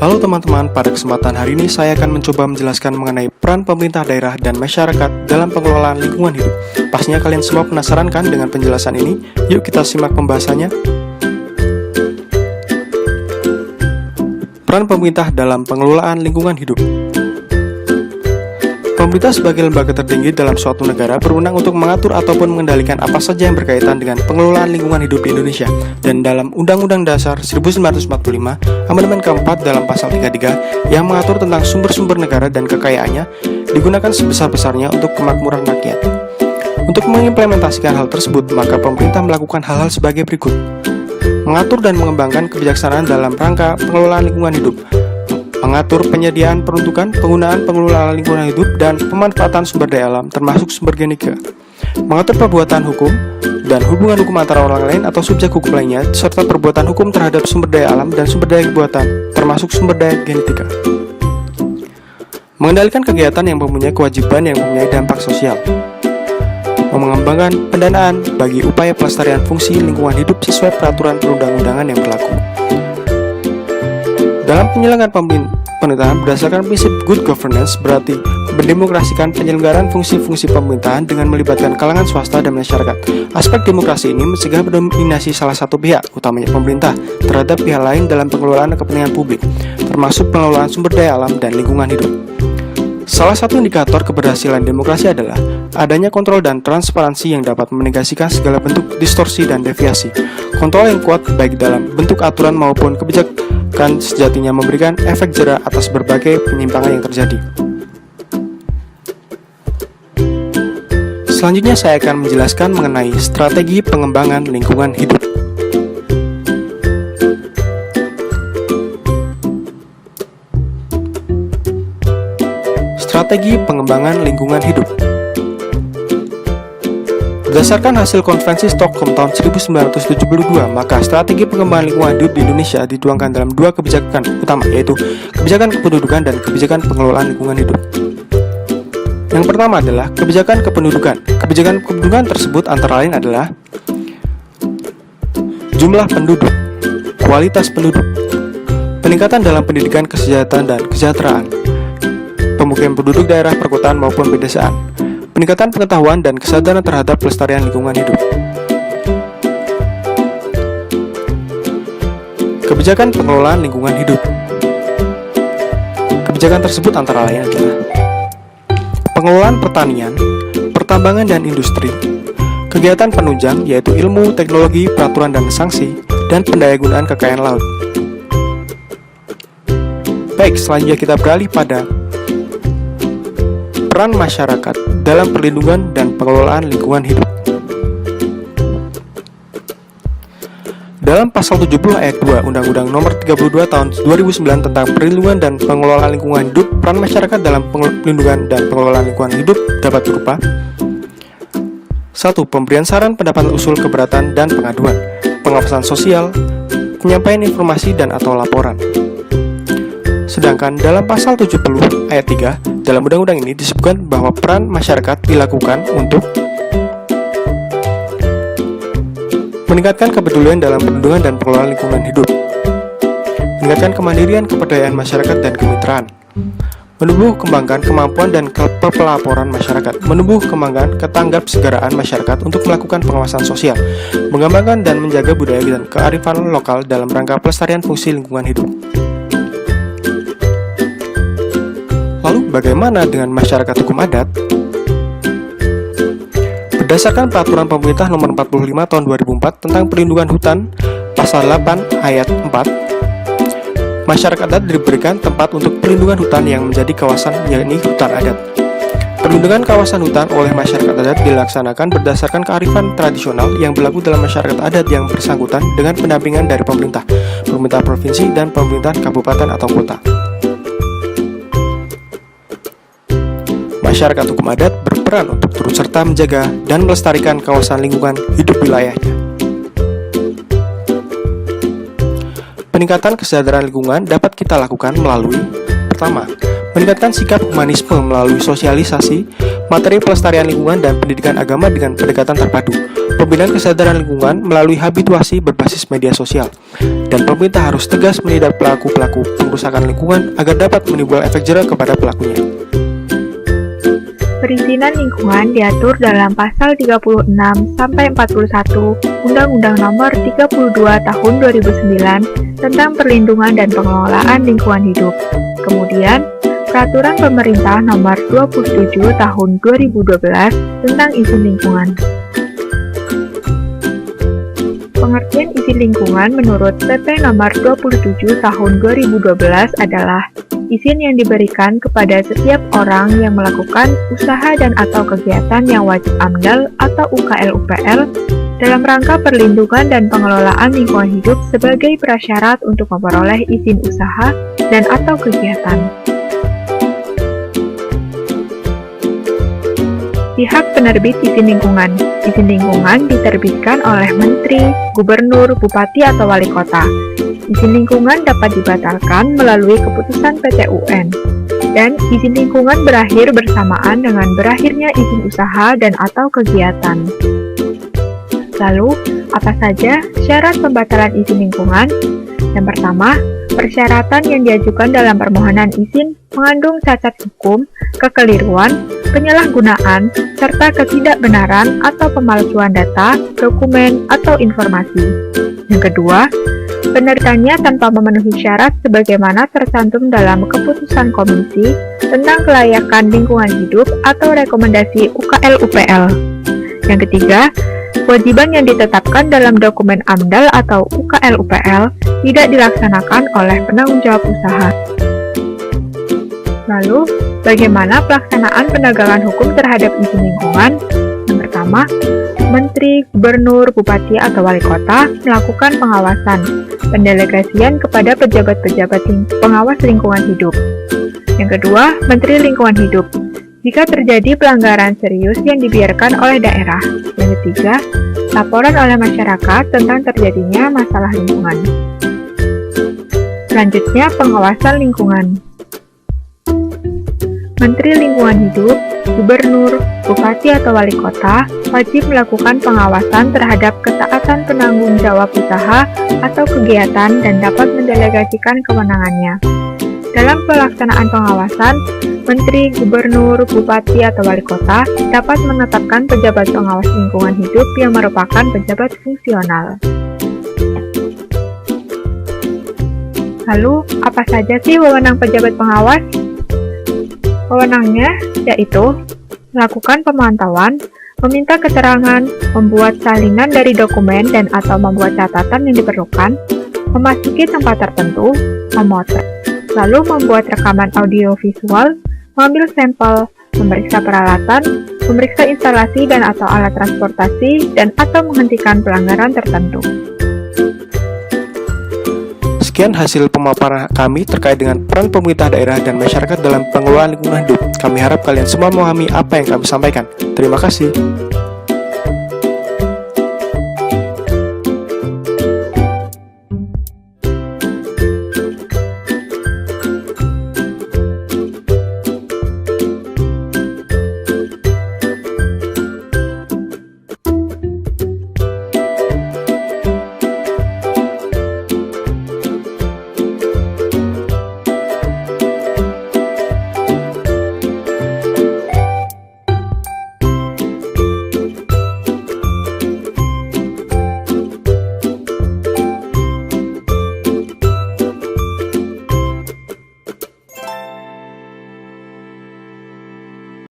Halo teman-teman, pada kesempatan hari ini saya akan mencoba menjelaskan mengenai peran pemerintah daerah dan masyarakat dalam pengelolaan lingkungan hidup. Pastinya kalian semua penasaran kan dengan penjelasan ini? Yuk kita simak pembahasannya. Peran pemerintah dalam pengelolaan lingkungan hidup. Pemerintah sebagai lembaga tertinggi dalam suatu negara berwenang untuk mengatur ataupun mengendalikan apa saja yang berkaitan dengan pengelolaan lingkungan hidup di Indonesia. Dan dalam Undang-Undang Dasar 1945, Amandemen keempat dalam pasal 33 yang mengatur tentang sumber-sumber negara dan kekayaannya digunakan sebesar-besarnya untuk kemakmuran rakyat. Untuk mengimplementasikan hal tersebut, maka pemerintah melakukan hal-hal sebagai berikut. Mengatur dan mengembangkan kebijaksanaan dalam rangka pengelolaan lingkungan hidup, mengatur penyediaan, peruntukan, penggunaan, pengelolaan lingkungan hidup, dan pemanfaatan sumber daya alam termasuk sumber genetika, mengatur perbuatan hukum dan hubungan hukum antara orang lain atau subjek hukum lainnya, serta perbuatan hukum terhadap sumber daya alam dan sumber daya buatan termasuk sumber daya genetika, mengendalikan kegiatan yang mempunyai kewajiban yang mempunyai dampak sosial, mengembangkan pendanaan bagi upaya pelestarian fungsi lingkungan hidup sesuai peraturan perundang-undangan yang berlaku. Dalam penyelenggaraan pemerintahan berdasarkan prinsip good governance berarti mendemokrasikan penyelenggaraan fungsi-fungsi pemerintahan dengan melibatkan kalangan swasta dan masyarakat. Aspek demokrasi ini mencegah dominasi salah satu pihak, utamanya pemerintah, terhadap pihak lain dalam pengelolaan kepentingan publik, termasuk pengelolaan sumber daya alam dan lingkungan hidup. Salah satu indikator keberhasilan demokrasi adalah adanya kontrol dan transparansi yang dapat menegasikan segala bentuk distorsi dan deviasi. Kontrol yang kuat baik dalam bentuk aturan maupun kebijakan sejatinya memberikan efek jera atas berbagai penyimpangan yang terjadi. Selanjutnya saya akan menjelaskan mengenai strategi pengembangan lingkungan hidup. Strategi pengembangan lingkungan hidup. Berdasarkan hasil konferensi Stockholm tahun 1972, maka strategi pengembangan lingkungan hidup di Indonesia dituangkan dalam dua kebijakan utama, yaitu kebijakan kependudukan dan kebijakan pengelolaan lingkungan hidup. Yang pertama adalah kebijakan kependudukan. Kebijakan kependudukan tersebut antara lain adalah jumlah penduduk, kualitas penduduk, peningkatan dalam pendidikan, kesejahteraan dan kesejahteraan, pemukiman penduduk daerah perkotaan maupun pedesaan, peningkatan pengetahuan dan kesadaran terhadap pelestarian lingkungan hidup. Kebijakan pengelolaan lingkungan hidup. Kebijakan tersebut antara lain adalah pengelolaan pertanian, pertambangan dan industri, kegiatan penunjang yaitu ilmu, teknologi, peraturan dan sanksi, dan pendayagunaan kekayaan laut. Baik, selanjutnya kita beralih pada peran masyarakat dalam perlindungan dan pengelolaan lingkungan hidup. Dalam pasal 70 ayat 2 Undang-Undang Nomor 32 Tahun 2009 tentang perlindungan dan pengelolaan lingkungan hidup, peran masyarakat dalam perlindungan dan pengelolaan lingkungan hidup dapat berupa 1. Pemberian saran, pendapat, usul, keberatan, dan pengaduan, pengawasan sosial, penyampaian informasi dan atau laporan. Sedangkan dalam pasal 70 ayat 3 dalam undang-undang ini disebutkan bahwa peran masyarakat dilakukan untuk meningkatkan kepedulian dalam perlindungan dan pengelolaan lingkungan hidup, meningkatkan kemandirian, keberdayaan masyarakat dan kemitraan, menumbuh kembangkan kemampuan dan kepelaporan masyarakat, menumbuh kembangkan ketanggapsegaraan masyarakat untuk melakukan pengawasan sosial, mengembangkan dan menjaga budaya dan kearifan lokal dalam rangka pelestarian fungsi lingkungan hidup. Lalu bagaimana dengan masyarakat hukum adat? Berdasarkan peraturan pemerintah nomor 45 tahun 2004 tentang perlindungan hutan, pasal 8 ayat 4, masyarakat adat diberikan tempat untuk perlindungan hutan yang menjadi kawasan, yakni hutan adat. Perlindungan kawasan hutan oleh masyarakat adat dilaksanakan berdasarkan kearifan tradisional yang berlaku dalam masyarakat adat yang bersangkutan dengan pendampingan dari pemerintah provinsi dan pemerintah kabupaten atau kota. Masyarakat hukum adat berperan untuk turut serta menjaga dan melestarikan kawasan lingkungan hidup wilayahnya. Peningkatan kesadaran lingkungan dapat kita lakukan melalui pertama, meningkatkan sikap humanisme melalui sosialisasi, materi pelestarian lingkungan dan pendidikan agama dengan pendekatan terpadu, pembinaan kesadaran lingkungan melalui habituasi berbasis media sosial, dan pemerintah harus tegas menindak pelaku-pelaku pengrusakan lingkungan agar dapat menimbulkan efek jera kepada pelakunya. Perizinan lingkungan diatur dalam pasal 36 sampai 41 Undang-Undang Nomor 32 Tahun 2009 tentang perlindungan dan pengelolaan lingkungan hidup. Kemudian, Peraturan Pemerintah Nomor 27 Tahun 2012 tentang izin lingkungan. Pengertian izin lingkungan menurut PP Nomor 27 Tahun 2012 adalah izin yang diberikan kepada setiap orang yang melakukan usaha dan atau kegiatan yang wajib AMDAL atau UKL-UPL dalam rangka perlindungan dan pengelolaan lingkungan hidup sebagai prasyarat untuk memperoleh izin usaha dan atau kegiatan. Pihak penerbit izin lingkungan. Izin lingkungan diterbitkan oleh Menteri, Gubernur, Bupati atau Wali Kota. Izin lingkungan dapat dibatalkan melalui keputusan PT UN. Dan izin lingkungan berakhir bersamaan dengan berakhirnya izin usaha dan atau kegiatan. Lalu, apa saja syarat pembatalan izin lingkungan? Yang pertama, persyaratan yang diajukan dalam permohonan izin mengandung cacat hukum, kekeliruan, penyalahgunaan, serta ketidakbenaran atau pemalsuan data, dokumen, atau informasi. Yang kedua, peneritanya tanpa memenuhi syarat sebagaimana tercantum dalam keputusan Komisi tentang Kelayakan Lingkungan Hidup atau rekomendasi UKL-UPL. Yang ketiga, kewajiban yang ditetapkan dalam dokumen AMDAL atau UKL-UPL tidak dilaksanakan oleh penanggung jawab usaha. Lalu, bagaimana pelaksanaan penegakan hukum terhadap izin lingkungan? Yang pertama, Menteri, Gubernur, Bupati, atau Wali Kota melakukan pengawasan, pendelegasian kepada pejabat-pejabat pengawas lingkungan hidup. Yang kedua, Menteri Lingkungan Hidup. Jika terjadi pelanggaran serius yang dibiarkan oleh daerah. Yang ketiga, laporan oleh masyarakat tentang terjadinya masalah lingkungan. Selanjutnya, pengawasan lingkungan. Menteri Lingkungan Hidup, Gubernur, Bupati atau Wali Kota wajib melakukan pengawasan terhadap ketaatan penanggung jawab usaha atau kegiatan dan dapat mendelegasikan kewenangannya. Dalam pelaksanaan pengawasan, Menteri, Gubernur, Bupati atau Wali Kota dapat menetapkan pejabat pengawas lingkungan hidup yang merupakan pejabat fungsional. Lalu, apa saja sih wewenang pejabat pengawas? Wewenangnya yaitu melakukan pemantauan, meminta keterangan, membuat salinan dari dokumen dan atau membuat catatan yang diperlukan, memasuki tempat tertentu, memotret, lalu membuat rekaman audiovisual, mengambil sampel, memeriksa peralatan, memeriksa instalasi dan atau alat transportasi, dan atau menghentikan pelanggaran tertentu. Sekian hasil pemaparan kami terkait dengan peran pemerintah daerah dan masyarakat dalam pengelolaan lingkungan hidup. Kami harap kalian semua memahami apa yang kami sampaikan. Terima kasih.